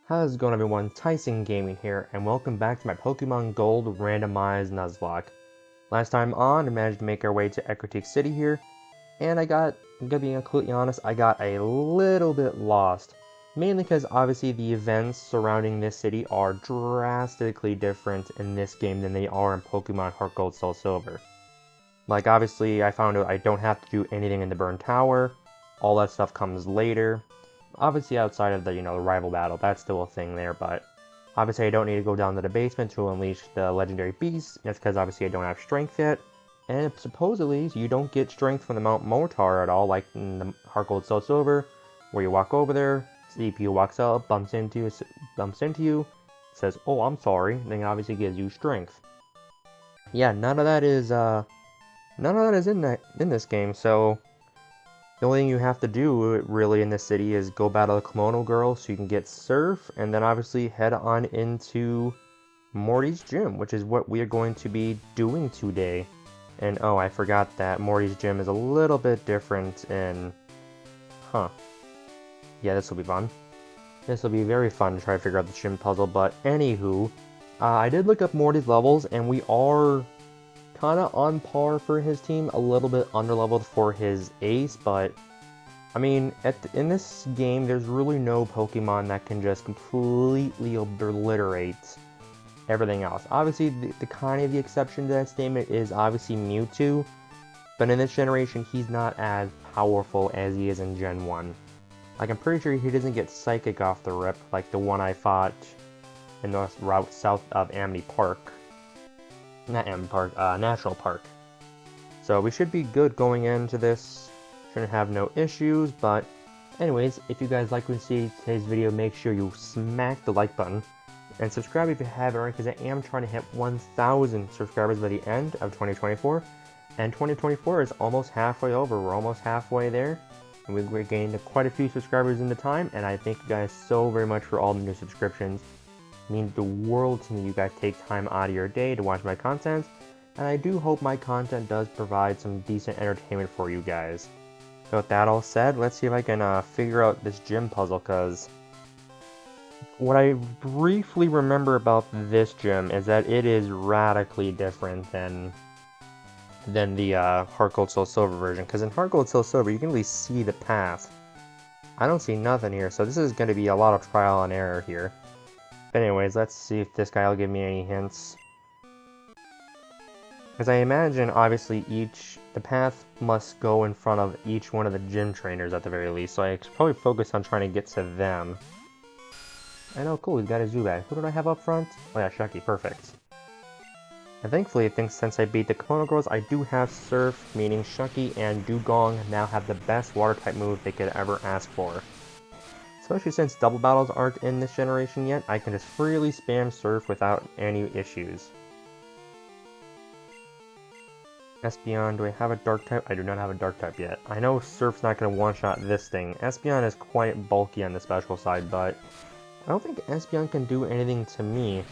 How's it going, everyone? Tyson Gaming here, and welcome back to my Pokemon Gold Randomized Nuzlocke. Last time on, we managed to make our way to Ecruteak City here, and I'm gonna be completely honest, I got a little bit lost. Mainly because obviously the events surrounding this city are drastically different in this game than they are in Pokemon Heart Gold Soul Silver. Like, obviously, I found out I don't have to do anything in the Burn Tower, all that stuff comes later. Obviously outside of the, the rival battle, that's still a thing there, but obviously I don't need to go down to the basement to unleash the legendary beast. That's because obviously I don't have strength yet. And supposedly you don't get strength from the Mount Mortar at all, like in the Heart Gold Soul Silver, where you walk over there, CPU walks up, bumps into you, says, "Oh, I'm sorry," and then obviously gives you strength. Yeah, none of that is in this game, so the only thing you have to do, really, in this city is go battle the Kimono Girl so you can get Surf, and then obviously head on into Morty's Gym, which is what we are going to be doing today. And oh, I forgot that Morty's Gym is a little bit different in... Huh. Yeah, this will be fun. This will be very fun to try to figure out the gym puzzle, but anywho, I did look up Morty's levels, and we are kind of on par for his team, a little bit underleveled for his ace, but I mean, in this game, there's really no Pokemon that can just completely obliterate everything else. Obviously, the kind of the exception to that statement is obviously Mewtwo, but in this generation, he's not as powerful as he is in Gen 1. Like, I'm pretty sure he doesn't get Psychic off the rip, like the one I fought in the route south of Amity Park. Not Amity Park, National Park. So we should be good going into this. Shouldn't have no issues, but anyways, if you guys like what you see today's video, make sure you smack the like button and subscribe if you haven't already, because I am trying to hit 1,000 subscribers by the end of 2024, and 2024 is almost halfway over. We're almost halfway there, and we've gained quite a few subscribers in the time, and I thank you guys so very much for all the new subscriptions. It means the world to me. You guys take time out of your day to watch my content, and I do hope my content does provide some decent entertainment for you guys. So with that all said, let's see if I can figure out this gym puzzle, because what I briefly remember about this gym is that it is radically different than the Heart Gold Soul Silver version, because in Heart Gold Soul Silver you can at least see the path. I don't see nothing here, so this is going to be a lot of trial and error here. But anyways, let's see if this guy will give me any hints. Because I imagine, obviously, the path must go in front of each one of the gym trainers at the very least, so I should probably focus on trying to get to them. I know, cool, he's got a Zubat. Who did I have up front? Oh yeah, Shucky, perfect. And thankfully, I think since I beat the Kimono Girls, I do have Surf, meaning Shucky and Dugong now have the best Water-type move they could ever ask for. Especially since double battles aren't in this generation yet, I can just freely spam Surf without any issues. Espeon, do I have a Dark type? I do not have a Dark type yet. I know Surf's not going to one-shot this thing. Espeon is quite bulky on the special side, but I don't think Espeon can do anything to me,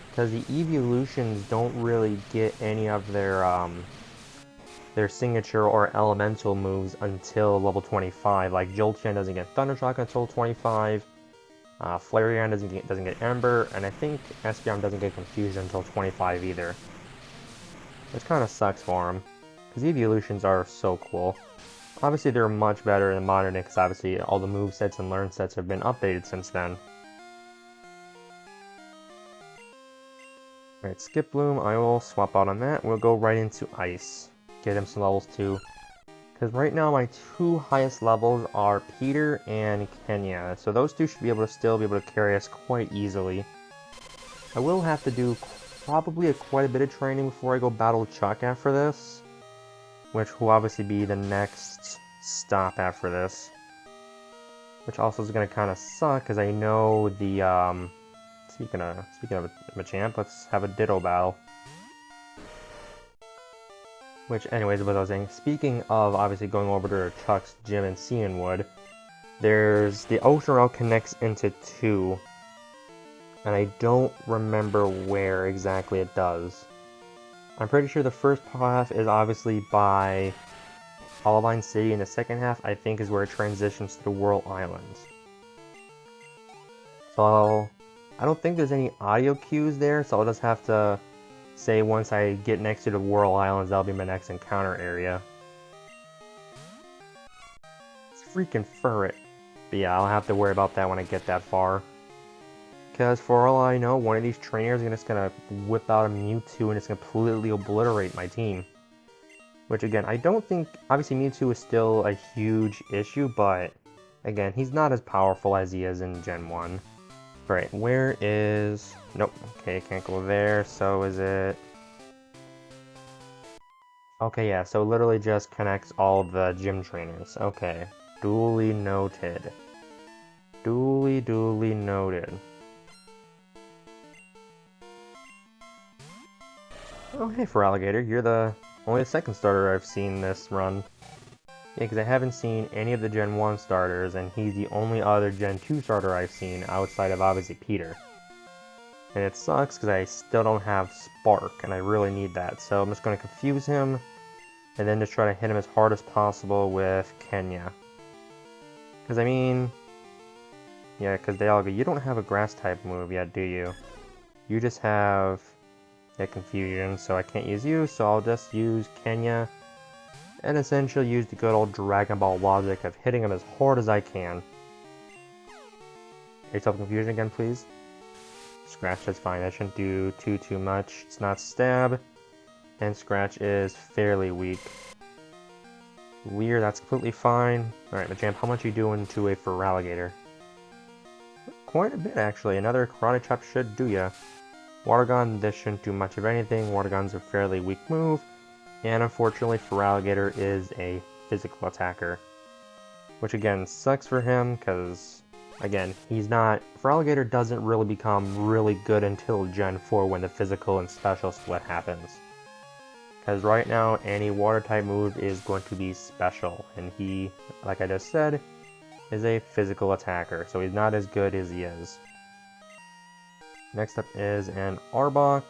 because the evolutions don't really get any of their signature or elemental moves until level 25. Like Jolteon doesn't get Thunder Shock until 25, Flareon doesn't get Ember, and I think Espeon doesn't get Confusion until 25 either. Which kind of sucks for him, because the evolutions are so cool. Obviously they're much better in modern day, because obviously all the movesets and learn sets have been updated since then. Alright, Skip Bloom, I will swap out on that. We'll go right into Ice. Get him some levels too. Because right now my two highest levels are Peter and Kenya, so those two should be able to still be able to carry us quite easily. I will have to do probably quite a bit of training before I go battle Chuck after this, which will obviously be the next stop after this. Which also is going to kind of suck, because I know the, speaking of a champ, let's have a Ditto battle. Which, anyways, what I was saying, speaking of obviously going over to Chuck's gym in Cianwood, there's the ocean route connects into two, and I don't remember where exactly it does. I'm pretty sure the first half is obviously by Olivine City, and the second half I think is where it transitions to the Whirl Islands. So I don't think there's any audio cues there, so I'll just have to say once I get next to the Whirl Islands, that'll be my next encounter area. It's freaking Furret. But yeah, I'll have to worry about that when I get that far. Because for all I know, one of these trainers is just going to whip out a Mewtwo and it's completely obliterate my team. Which again, I don't think, obviously Mewtwo is still a huge issue, but again, he's not as powerful as he is in Gen 1. Right, where is... Nope, okay, can't go there, so is it... Okay, yeah, so literally just connects all the gym trainers. Okay, duly noted. Duly noted. Oh, hey, Feraligatr, you're the only second starter I've seen this run. Yeah, because I haven't seen any of the Gen 1 starters, and he's the only other Gen 2 starter I've seen outside of, obviously, Peter. And it sucks because I still don't have Spark, and I really need that. So I'm just going to confuse him, and then just try to hit him as hard as possible with Kenya. Because, I mean... Yeah, because they all go, you don't have a Grass-type move yet, do you? You just have... Yeah, Confusion, so I can't use you, so I'll just use Kenya, and essentially use the good old Dragon Ball logic of hitting him as hard as I can. Yourself Confusion again, please. Scratch, that's fine, that shouldn't do too much. It's not Stab, and Scratch is fairly weak. Weird, that's completely fine. Alright, Machamp, how much are you doing to a Feraligatr? Quite a bit, actually. Another Karate Chop should do ya. Water Gun, this shouldn't do much of anything. Water Gun's a fairly weak move. And unfortunately, Feraligatr is a physical attacker. Which again, sucks for him, because, again, he's not... Feraligatr doesn't really become really good until Gen 4 when the physical and special split happens. Because right now, any water-type move is going to be special. And he, like I just said, is a physical attacker. So he's not as good as he is. Next up is an Arbok,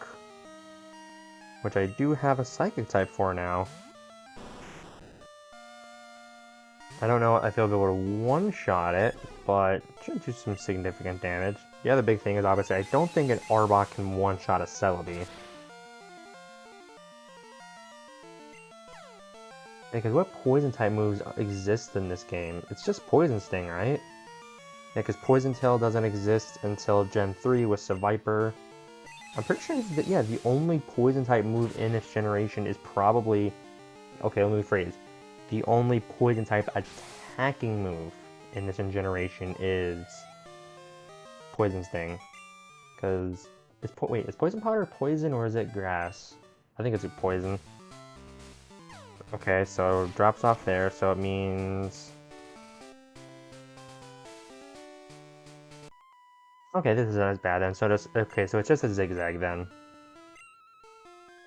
which I do have a Psychic type for now. I don't know if he'll be able to one-shot it, but it should do some significant damage. The other big thing is, obviously, I don't think an Arbok can one-shot a Celebi. Because what Poison-type moves exist in this game? It's just Poison Sting, right? Yeah, because Poison Tail doesn't exist until Gen 3 with Seviper. I'm pretty sure that, yeah, the only Poison-type move in this generation is probably... Okay, let me rephrase. The only Poison-type attacking move in this generation is Poison Sting. Because... Wait, is Poison Powder poison or is it grass? I think it's poison. Okay, so it drops off there, so it means... Okay, this isn't as bad then, so just... Okay, so it's just a zigzag then.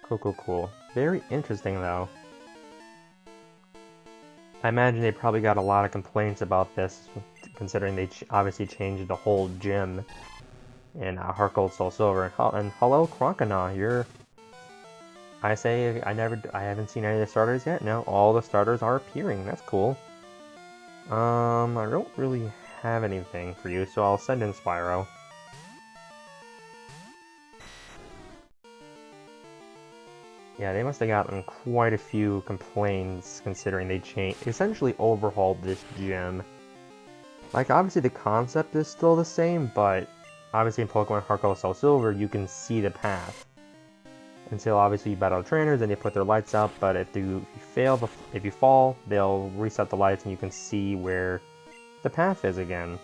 Cool. Very interesting, though. I imagine they probably got a lot of complaints about this, considering they obviously changed the whole gym in Heart Gold Soul Silver. And hello, Croconaw, you're... I haven't seen any of the starters yet. No, all the starters are appearing. That's cool. I don't really have anything for you, so I'll send in Spyro. Yeah, they must have gotten quite a few complaints considering they essentially overhauled this gym. Like, obviously the concept is still the same, but obviously in Pokemon Heart Gold Soul Silver, you can see the path. Until obviously you battle trainers and they put their lights up, but if you fall, they'll reset the lights and you can see where the path is again.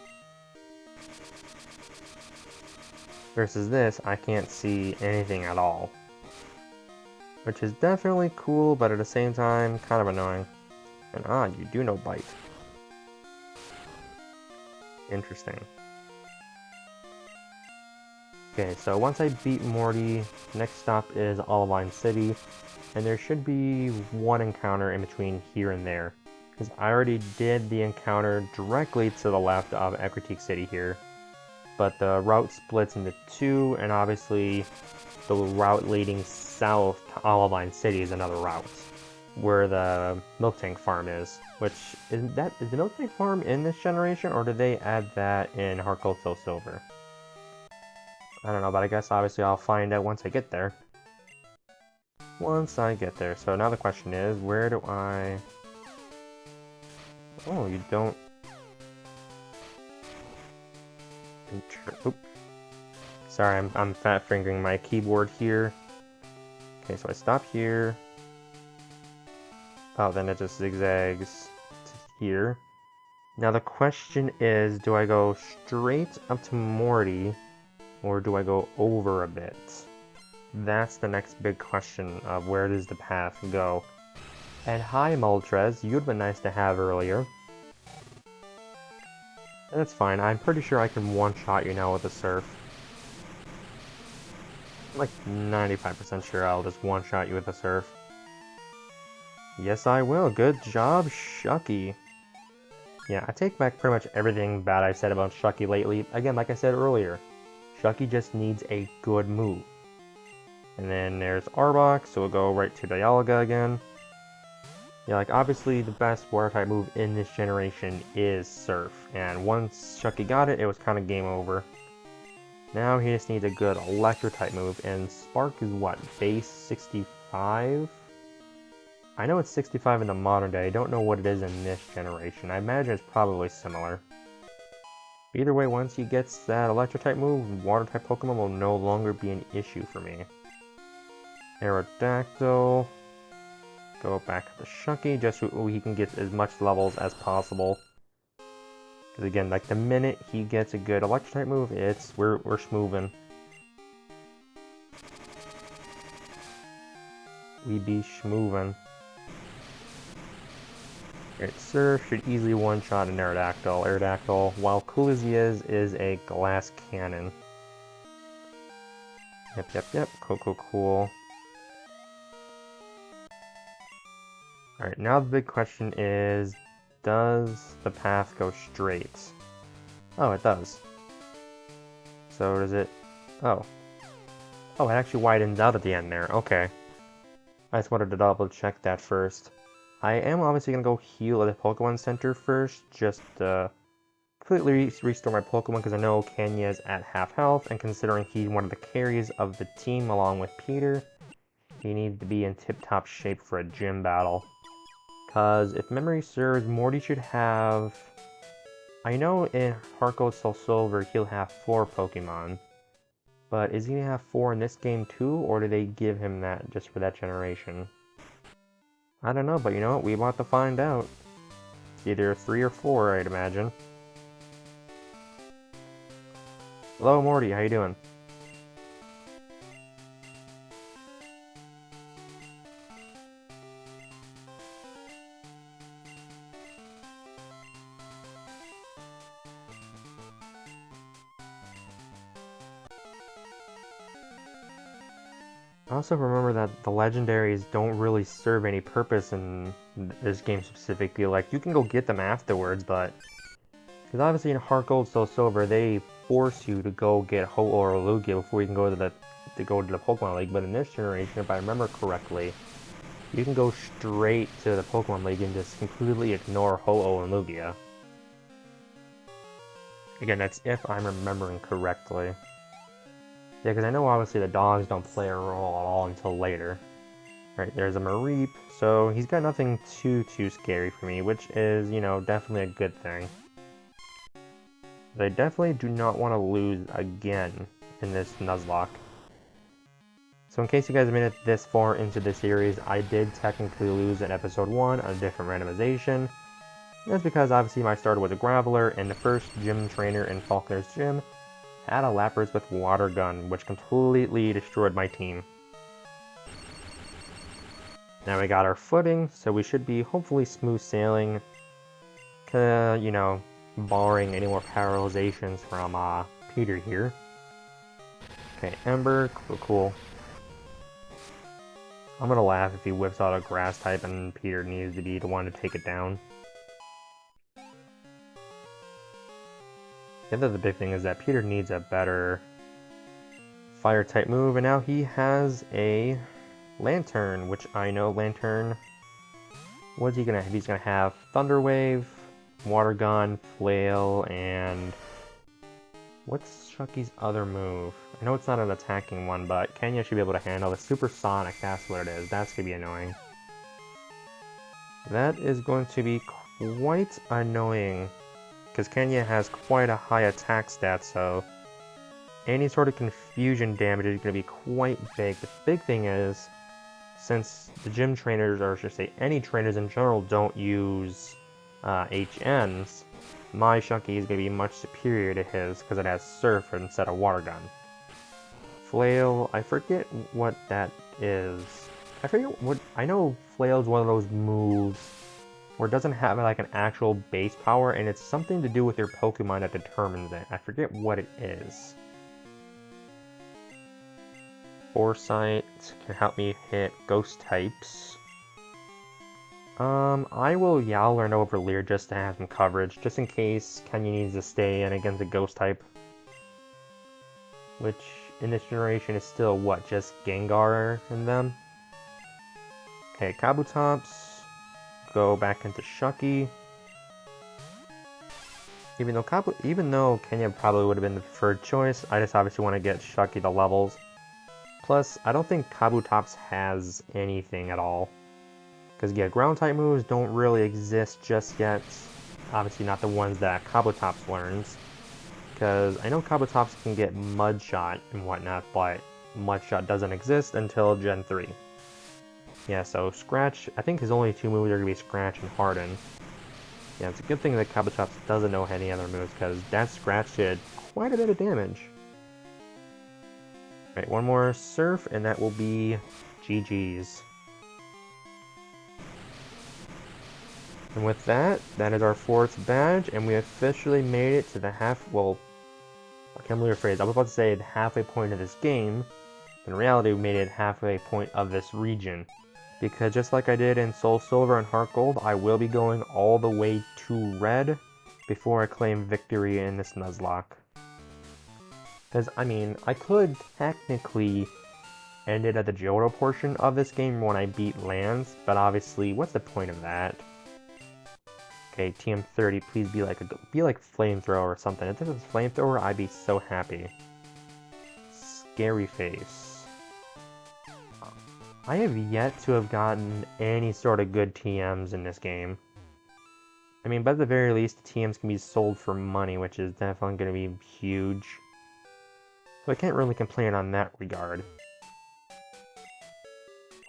Versus this, I can't see anything at all. Which is definitely cool, but at the same time, kind of annoying. And you do know Bite. Interesting. Okay, so once I beat Morty, next stop is Olivine City, and there should be one encounter in between here and there. Because I already did the encounter directly to the left of Ecruteak City here, but the route splits into two, and obviously the route leading south to Olivine City is another route, where the Milk Tank Farm is, which, is the Milk Tank Farm in this generation, or did they add that in Heart Gold Soul Silver? I don't know, but I guess obviously I'll find out once I get there. So now the question is, where do I... Oh, you don't... Oop. Sorry, I'm fat fingering my keyboard here. Okay, so I stop here. Oh, then it just zigzags to here. Now the question is, do I go straight up to Morty, or do I go over a bit? That's the next big question of where does the path go. And hi, Moltres, you'd been nice to have earlier. That's fine, I'm pretty sure I can one-shot you now with a Surf. I'm like 95% sure I'll just one-shot you with a Surf. Yes, I will. Good job, Shucky. Yeah, I take back pretty much everything bad I've said about Shucky lately. Again, like I said earlier, Shucky just needs a good move. And then there's Arbok, so we'll go right to Dialga again. Yeah, like obviously the best water type move in this generation is Surf. And once Shucky got it, it was kind of game over. Now he just needs a good electric type move, and Spark is what, base 65? I know it's 65 in the modern day, I don't know what it is in this generation. I imagine it's probably similar. Either way, once he gets that electric type move, water type Pokemon will no longer be an issue for me. Aerodactyl. Go back to Shucky just so he can get as much levels as possible. Because again, like the minute he gets a good electric type move, we're schmoovin'. We be schmoovin'. Alright, Surf should easily one-shot an Aerodactyl. Aerodactyl, while cool as he is a glass cannon. Yep. Cool. Alright, now the big question is, does the path go straight? Oh, it does. So does it... Oh. Oh, it actually widens out at the end there. Okay. I just wanted to double check that first. I am obviously going to go heal at the Pokemon Center first, just to completely restore my Pokemon, because I know Kenya is at half health, and considering he's one of the carries of the team along with Peter, he needs to be in tip-top shape for a gym battle. Because if memory serves, Morty should have... I know in Heart Gold Soul Silver he'll have 4 Pokemon, but is he going to have 4 in this game too, or do they give him that just for that generation? I don't know, but you know what? We want to find out. It's either 3 or 4, I'd imagine. Hello, Morty. How you doing? Also remember that the legendaries don't really serve any purpose in this game specifically. Like, you can go get them afterwards, but... Because obviously in Heart Gold Soul Silver, they force you to go get Ho-Oh or Lugia before you can go to the Pokemon League. But in this generation, if I remember correctly, you can go straight to the Pokemon League and just completely ignore Ho-Oh and Lugia. Again, that's if I'm remembering correctly. Yeah, because I know obviously the dogs don't play a role at all until later. Right, there's a Mareep, so he's got nothing too scary for me, which is, you know, definitely a good thing. But I definitely do not want to lose again in this Nuzlocke. So in case you guys made it this far into the series, I did technically lose in episode 1 on a different randomization. That's because obviously my starter was a Graveler, and the first gym trainer in Faulkner's gym had a Lapras with Water Gun, which completely destroyed my team. Now we got our footing, so we should be hopefully smooth sailing, you know, barring any more paralyzations from Peter here. Okay, Ember, cool. I'm gonna laugh if he whips out a Grass type and Peter needs to be the one to take it down. The other big thing is that Peter needs a better Fire type move, and now he has a Lantern, which I know Lantern... What's he gonna have? He's gonna have Thunder Wave, Water Gun, Flail, and... What's Shucky's other move? I know it's not an attacking one, but Kenya should be able to handle the Supersonic. That's what it is. That's going to be annoying. That is going to be quite annoying, because Kenya has quite a high attack stat, so any sort of confusion damage is going to be quite big. The big thing is, since the gym trainers, or I should say any trainers in general, don't use HNs, my Shucky is going to be much superior to his because it has Surf instead of Water Gun. Flail, I forget what that is. I know Flail is one of those moves where it doesn't have like an actual base power, and it's something to do with your Pokemon that determines it. I forget what it is. Foresight can help me hit ghost types. I will Yowl or Nova Leer just to have some coverage, just in case Kenya needs to stay in against a ghost type. Which, in this generation, is still, what, just Gengar in them? Okay, Kabutops, go back into Shucky. Even though Kenya probably would have been the preferred choice, I just obviously want to get Shucky the levels. Plus, I don't think Kabutops has anything at all. Because, yeah, ground-type moves don't really exist just yet. Obviously not the ones that Kabutops learns. Because I know Kabutops can get Mud Shot and whatnot, but Mud Shot doesn't exist until Gen 3. Yeah, so Scratch, I think his only two moves are going to be Scratch and Harden. Yeah, it's a good thing that Kabutops doesn't know any other moves, because that Scratch did quite a bit of damage. Right, one more Surf, and that will be GG's. And with that, that is our 4th badge, and we officially made it to the I can't believe the phrase, I was about to say the halfway point of this game, but in reality we made it halfway point of this region. Because just like I did in Soul Silver and Heart Gold, I will be going all the way to Red before I claim victory in this Nuzlocke. Because, I mean, I could technically end it at the Johto portion of this game when I beat Lands, but obviously, what's the point of that? Okay, TM30, please be like Flamethrower or something. If this was Flamethrower, I'd be so happy. Scary Face. I have yet to have gotten any sort of good TMs in this game. I mean, but at the very least, the TMs can be sold for money, which is definitely going to be huge. So I can't really complain on that regard.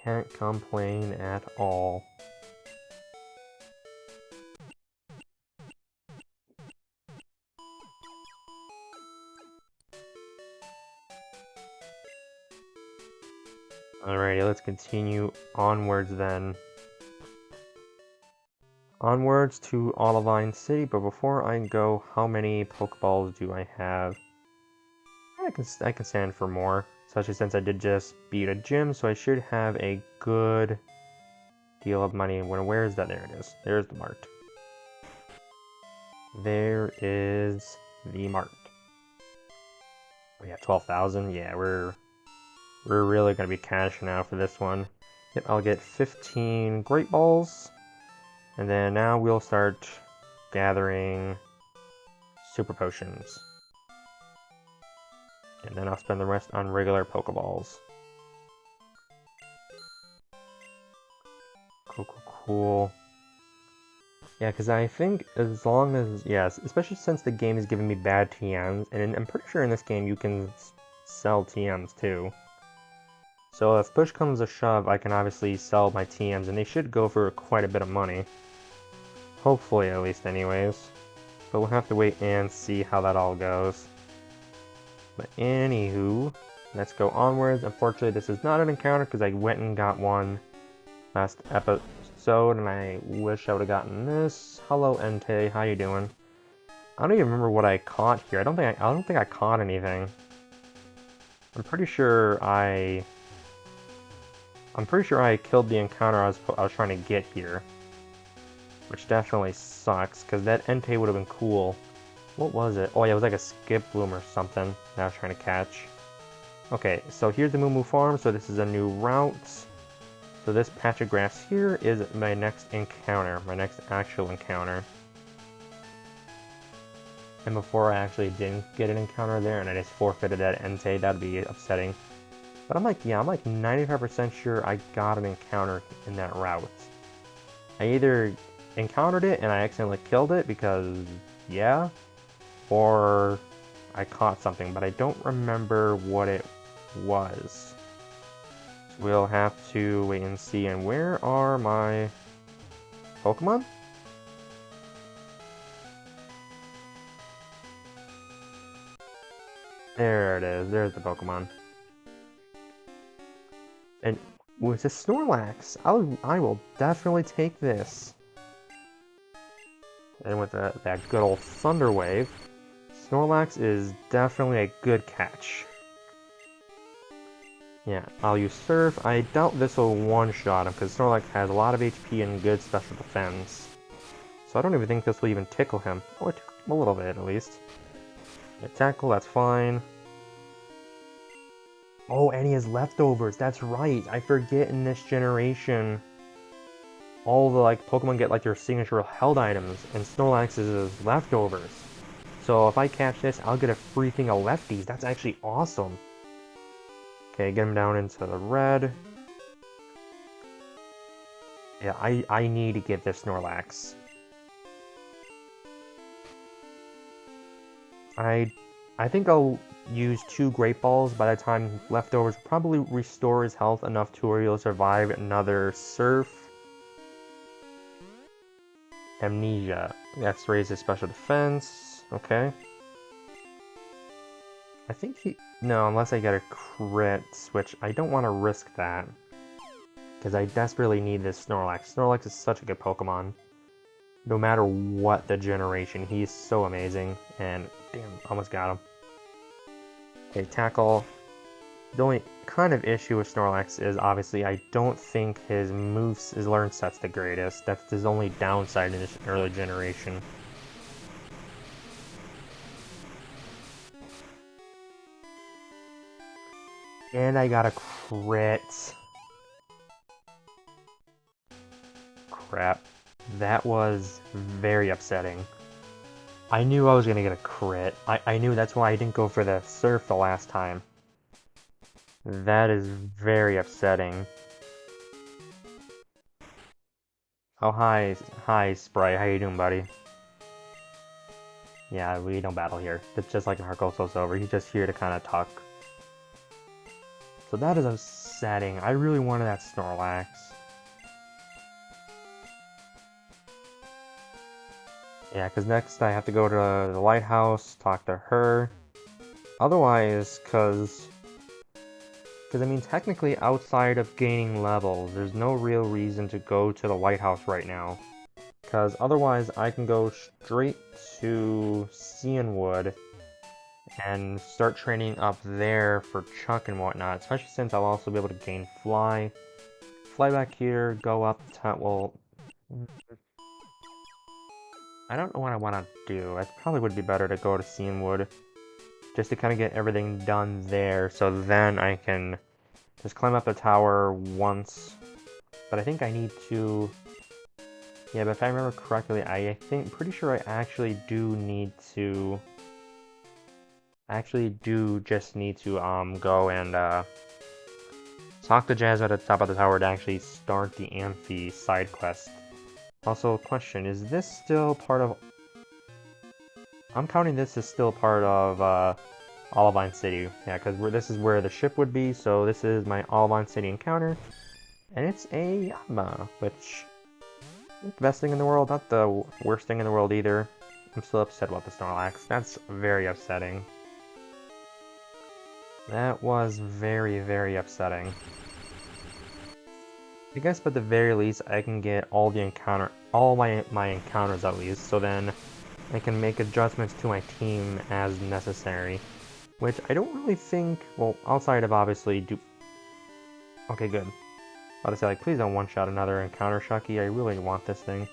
Can't complain at all. Alrighty, let's continue onwards then. Onwards to Olivine City, but before I go, how many Pokeballs do I have? I can stand for more, especially since I did just beat a gym, so I should have a good deal of money. Where is that? There it is. There's the mart. There is the mart. Oh yeah, 12,000. Yeah, we're really gonna be cashing out for this one. Yep, I'll get 15 Great Balls, and then now we'll start gathering Super Potions. And then I'll spend the rest on regular Pokeballs. Cool. Yeah, because I think as long as, yes, especially since the game is giving me bad TMs, and I'm pretty sure in this game you can sell TMs too. So if push comes to shove, I can obviously sell my TMs, and they should go for quite a bit of money. Hopefully, at least anyways. But we'll have to wait and see how that all goes. But anywho, let's go onwards. Unfortunately, this is not an encounter because I went and got one last episode, and I wish I would have gotten this. Hello, Entei. How you doing? I don't even remember what I caught here. I don't think I caught anything. I'm pretty sure I killed the encounter I was trying to get here, which definitely sucks because that Entei would have been cool. What was it? Oh yeah, it was like a Skip Bloom or something that I was trying to catch. Okay, so here's the Moo Farm, so this is a new route. So this patch of grass here is my next encounter, my next actual encounter. and before I actually didn't get an encounter there and I just forfeited that Entei, that'd be upsetting. But I'm like, yeah, I'm like 95% sure I got an encounter in that route. I either encountered it and I accidentally killed it because, yeah, or I caught something, but I don't remember what it was. So we'll have to wait and see. And where are my Pokemon? There it is. There's the Pokemon. And with the Snorlax, I will definitely take this. And with that good old Thunder Wave, Snorlax is definitely a good catch. Yeah, I'll use Surf. I doubt this will one-shot him, because Snorlax has a lot of HP and good special defense. So I don't even think this will even tickle him. Oh, it tickled him a little bit, at least. Tackle, that's fine. Oh, and he has leftovers, that's right. I forget in this generation, all the Pokemon get their signature held items, and Snorlax is leftovers. So if I catch this, I'll get a free thing of lefties. That's actually awesome. Okay, get him down into the red. Yeah, I need to get this Snorlax. I think I'll use 2 Great Balls by the time leftovers probably restore his health enough to where he'll survive another Surf. Amnesia. That's raised his special defense. Okay. I think he... No, unless I get a Crits, which I don't want to risk that. Because I desperately need this Snorlax. Snorlax is such a good Pokemon. No matter what the generation, he's so amazing. And, damn, almost got him. Okay, Tackle. The only kind of issue with Snorlax is, obviously, I don't think his learn set's the greatest. That's his only downside in this early generation. And I got a crit. Crap. That was very upsetting. I knew I was going to get a crit. I knew, that's why I didn't go for the Surf the last time. That is very upsetting. Oh, hi, Sprite. How you doing, buddy? Yeah, we don't battle here. It's just like in Harkoso's over. He's just here to kind of talk. So that is upsetting. I really wanted that Snorlax. Yeah, because next I have to go to the lighthouse, talk to her. Otherwise, because I mean, technically outside of gaining levels, there's no real reason to go to the lighthouse right now. Because otherwise I can go straight to Cianwood and start training up there for Chuck and whatnot, especially since I'll also be able to gain Fly. Fly back here, go up, well... I don't know what I want to do. It probably would be better to go to Cianwood, just to kind of get everything done there, so then I can just climb up the tower once. But I think I need to... Yeah, but if I remember correctly, pretty sure I actually do need to... just need to, go and, talk to Jazz at the top of the tower to actually start the Amphi side quest. Also, question, is this still part of... I'm counting this as still part of, Olivine City. Yeah, because this is where the ship would be, so this is my Olivine City encounter. And it's a Yanma, which... not the best thing in the world, not the worst thing in the world either. I'm still upset about the Snorlax. That's very upsetting. That was very, very upsetting. I guess, but at the very least, I can get all my encounters at least, so then I can make adjustments to my team as necessary. Which I don't really think, well, outside of obviously okay, good. I was about to say, please don't one-shot another encounter, Shucky. I really want this thing.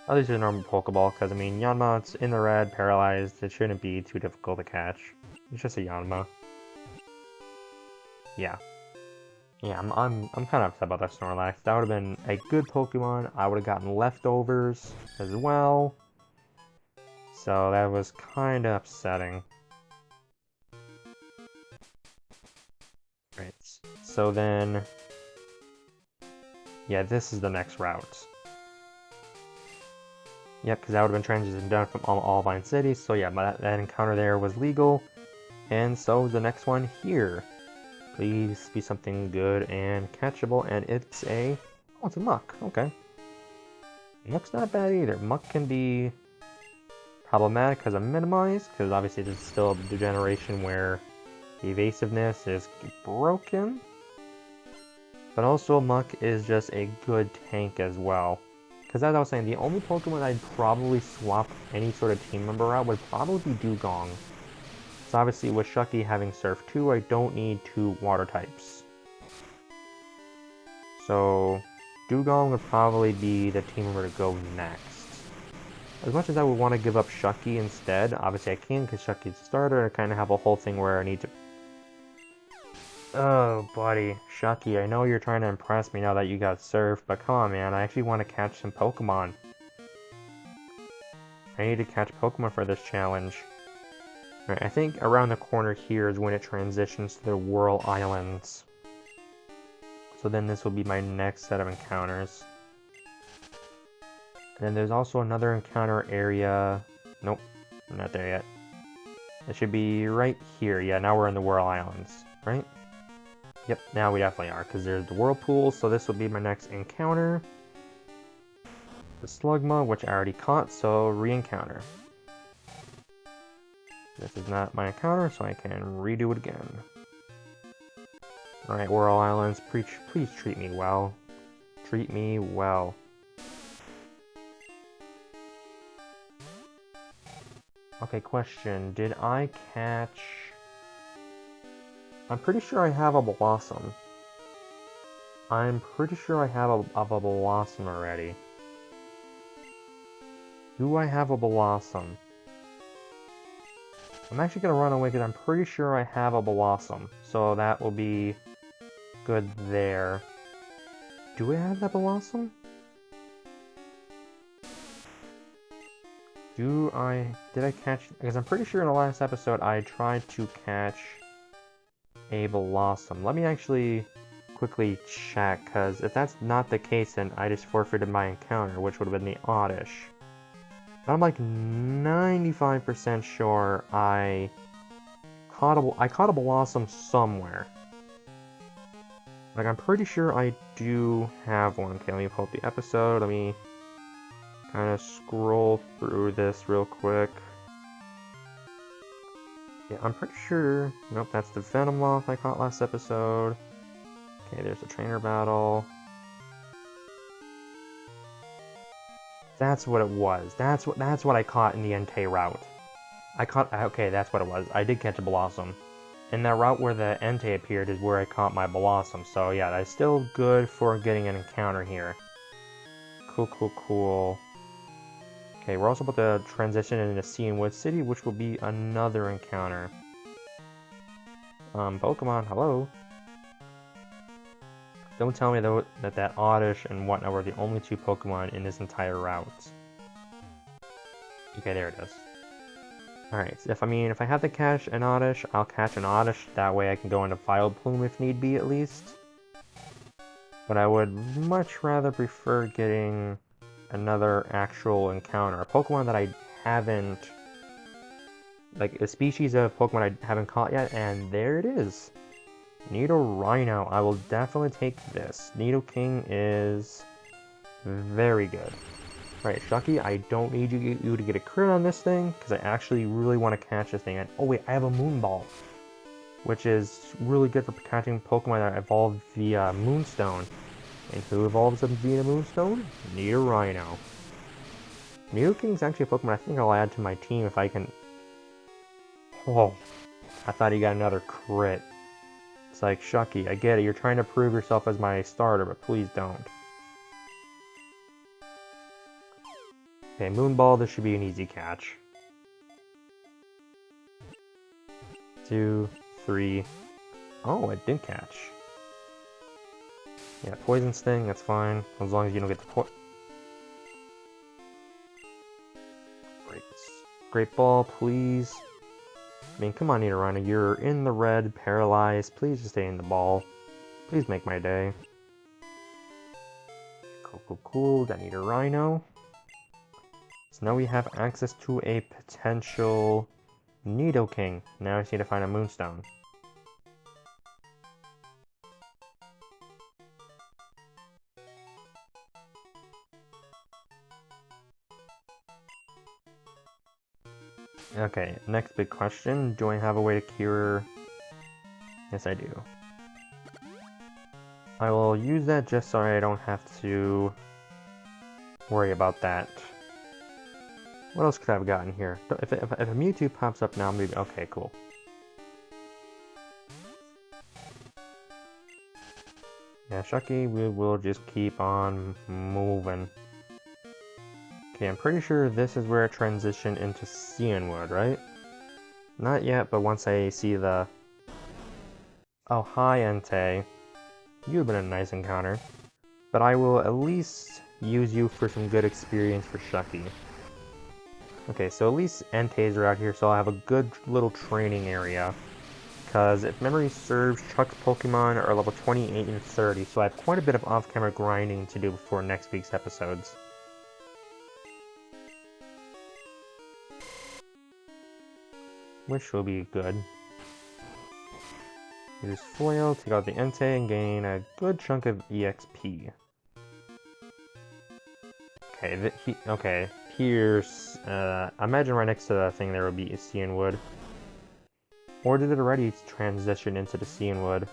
At least a normal Pokeball, because I mean, Yanma's in the red, paralyzed. It shouldn't be too difficult to catch. It's just a Yanma. Yeah. Yeah, I'm kind of upset about that Snorlax. That would have been a good Pokemon. I would have gotten leftovers as well. So that was kind of upsetting. Right, so then... yeah, this is the next route. Yep, because that would have been transitioned down from Allvine City, so yeah, that encounter there was legal. And so the next one here. Please be something good and catchable, and it's a... oh, it's a muck, okay. Muck's not bad either. Muck can be problematic because of minimize, because obviously this is still the generation where the evasiveness is broken. But also Muck is just a good tank as well. Because as I was saying, the only Pokemon I'd probably swap any sort of team member out would probably be Dugong. So obviously with Shucky having Surf 2, I don't need 2 water types. So Dugong would probably be the team member to go next. As much as I would want to give up Shucky instead, obviously I can because Shucky's a starter, I kind of have a whole thing where I need to... oh, buddy. Shucky, I know you're trying to impress me now that you got Surf, but come on, man, I actually want to catch some Pokemon. I need to catch Pokemon for this challenge. Right, I think around the corner here is when it transitions to the Whirl Islands. So then this will be my next set of encounters. And then there's also another encounter area. Nope, I'm not there yet. It should be right here. Yeah, now we're in the Whirl Islands, right? Yep, now we definitely are, because there's the Whirlpool, so this will be my next encounter. The Slugma, which I already caught, so re-encounter. This is not my encounter, so I can redo it again. Alright, Whirl Islands, please treat me well. Treat me well. Okay, question. Did I catch... I'm pretty sure I have a Blossom. I'm pretty sure I have a Blossom already. Do I have a Blossom? I'm actually going to run away because I'm pretty sure I have a Blossom. So that will be good there. Do I have that Blossom? Did I catch... because I'm pretty sure in the last episode I tried to catch a Blossom. Let me actually quickly check, because if that's not the case, then I just forfeited my encounter, which would have been the Oddish. But I'm like 95% sure I caught a Blossom somewhere. Like, I'm pretty sure I do have one. Okay, let me pull up the episode. Let me kind of scroll through this real quick. Yeah, I'm pretty sure... nope, that's the Venomoth I caught last episode. Okay, there's a trainer battle. That's what it was. That's what I caught in the Entei route. Okay, that's what it was. I did catch a Blossom. And that route where the Entei appeared is where I caught my Blossom. So yeah, that's still good for getting an encounter here. Cool, cool, cool. Okay, we're also about to transition into Sea and Wood City, which will be another encounter. Pokemon, hello? Don't tell me though that Oddish and whatnot were the only 2 Pokemon in this entire route. Okay, there it is. Alright, so if I have to catch an Oddish, I'll catch an Oddish. That way I can go into Vileplume if need be, at least. But I would much rather prefer getting another actual encounter. A Pokemon that I haven't... like, a species of Pokemon I haven't caught yet, and there it is. Nidorino. I will definitely take this. Nidoking is very good. Right, Shucky, I don't need you to get a crit on this thing, because I actually really want to catch this thing. And, oh wait, I have a Moonball, which is really good for catching Pokemon that evolve via Moonstone. And who evolves them via Moonstone? Nidorino. Nidoking is actually a Pokemon I think I'll add to my team if I can... oh, I thought he got another crit. It's like, Shucky, I get it, you're trying to prove yourself as my starter, but please don't. Okay, Moonball, this should be an easy catch. 2, 3... oh, it did catch. Yeah, Poison Sting, that's fine, as long as you don't get the Great Ball, please. I mean, come on, Nidorino, you're in the red, paralyzed. Please just stay in the ball. Please make my day. Cool, that Nidorino. So now we have access to a potential Nidoking. Now I just need to find a Moonstone. Okay, next big question. Do I have a way to cure... Yes, I do. I will use that just so I don't have to worry about that. What else could I have gotten here? If a Mewtwo pops up now, maybe... Okay, cool. Yeah, Shucky, we will just keep on moving. Okay, I'm pretty sure this is where it transitioned into Cianwood, right? Not yet, but once I see the... Oh, hi, Entei. You've been a nice encounter. But I will at least use you for some good experience for Shucky. Okay, so at least Enteis are out here, so I'll have a good little training area. Because if memory serves, Chuck's Pokemon are level 28 and 30, so I have quite a bit of off-camera grinding to do before next week's episodes. Which will be good. Use Foil, take out the Entei, and gain a good chunk of EXP. Okay, okay, here's... I imagine right next to that thing there will be a Cianwood. Or did it already transition into the Cianwood?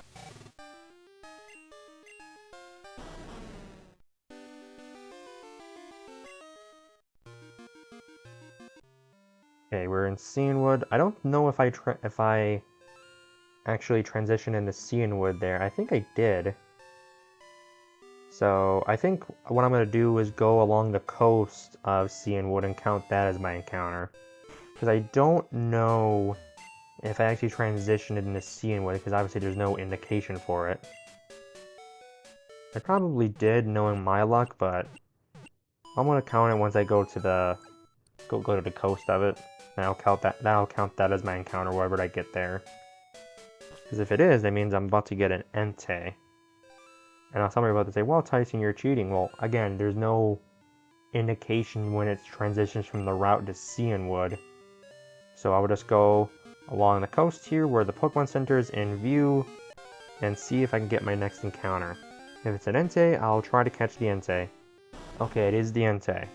Okay, we're in Cianwood. I don't know if I actually transitioned into Cianwood there. I think I did. So I think what I'm going to do is go along the coast of Cianwood and count that as my encounter. Because I don't know if I actually transitioned into Cianwood, because obviously there's no indication for it. I probably did, knowing my luck, but I'm going to count it once I go to the go to the coast of it. And I'll count that as my encounter wherever I get there. Because if it is, that means I'm about to get an Entei. And now somebody about to say, well, Tyson, you're cheating. Well, again, there's no indication when it transitions from the route to Cianwood. So I will just go along the coast here where the Pokemon Center is in view and see if I can get my next encounter. If it's an Entei, I'll try to catch the Entei. Okay, it is the Entei.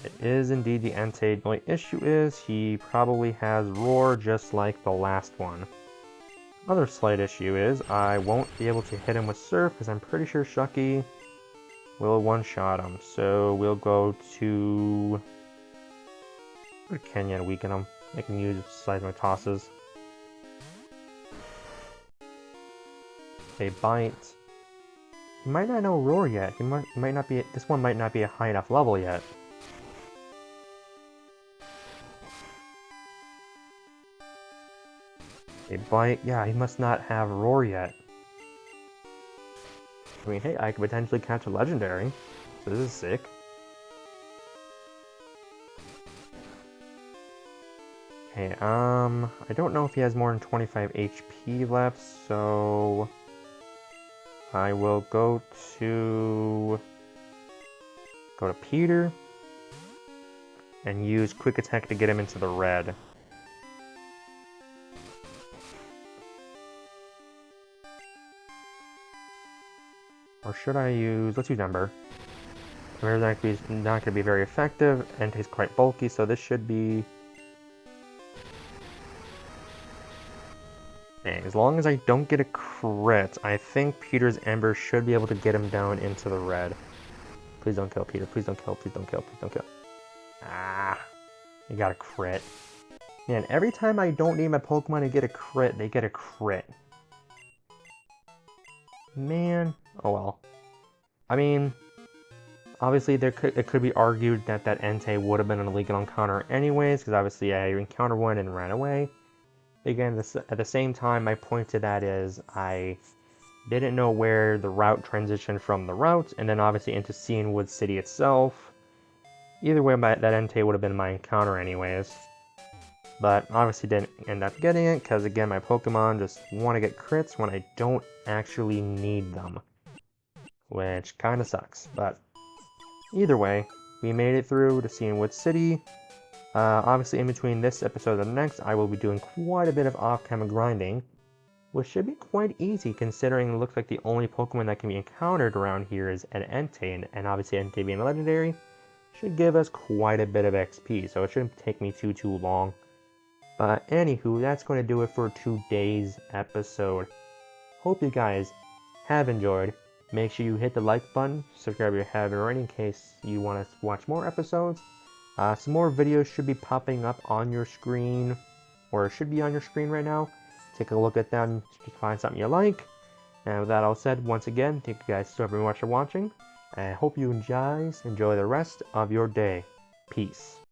It is indeed the Entei. The only issue is he probably has Roar just like the last one. Other slight issue is I won't be able to hit him with Surf because I'm pretty sure Shucky will one-shot him. So we'll go to Kenya to weaken him. I can use seismic tosses. They bite. He might not know Roar yet. He might not be. This one might not be a high enough level yet. They bite. Yeah, he must not have Roar yet. I mean, hey, I could potentially catch a legendary. So this is sick. Okay, I don't know if he has more than 25 HP left, so I will go to Peter and use Quick Attack to get him into the red. Or should I use... Let's use Ember. Ember's not going to be very effective, and he's quite bulky, so this should be... Okay, as long as I don't get a crit, I think Peter's Ember should be able to get him down into the red. Please don't kill, Peter. Please don't kill. Please don't kill. Please don't kill. Ah! You got a crit. Man, every time I don't need my Pokemon to get a crit, they get a crit. Man. Oh well. I mean, obviously it could be argued that Entei would have been an illegal encounter anyways, because obviously I encountered one and ran away. Again, at the same time, my point to that is I didn't know where the route transitioned from the route, and then obviously into Cianwood City itself. Either way, that Entei would have been my encounter anyways. But obviously didn't end up getting it, because again, my Pokemon just want to get crits when I don't actually need them. Which kind of sucks, but either way, we made it through to Seeing City. Obviously, in between this episode and the next, I will be doing quite a bit of off-camera grinding, which should be quite easy considering it looks like the only Pokemon that can be encountered around here is an Entei, and obviously Entei being legendary should give us quite a bit of XP, so it shouldn't take me too long. But anywho, that's going to do it for today's episode. Hope you guys have enjoyed. Make sure you hit the like button, subscribe if you haven't already in case you want to watch more episodes. Some more videos should be popping up on your screen, or should be on your screen right now. Take a look at them to find something you like. And with that all said, once again, thank you guys so very much for watching. And I hope you guys enjoy the rest of your day. Peace.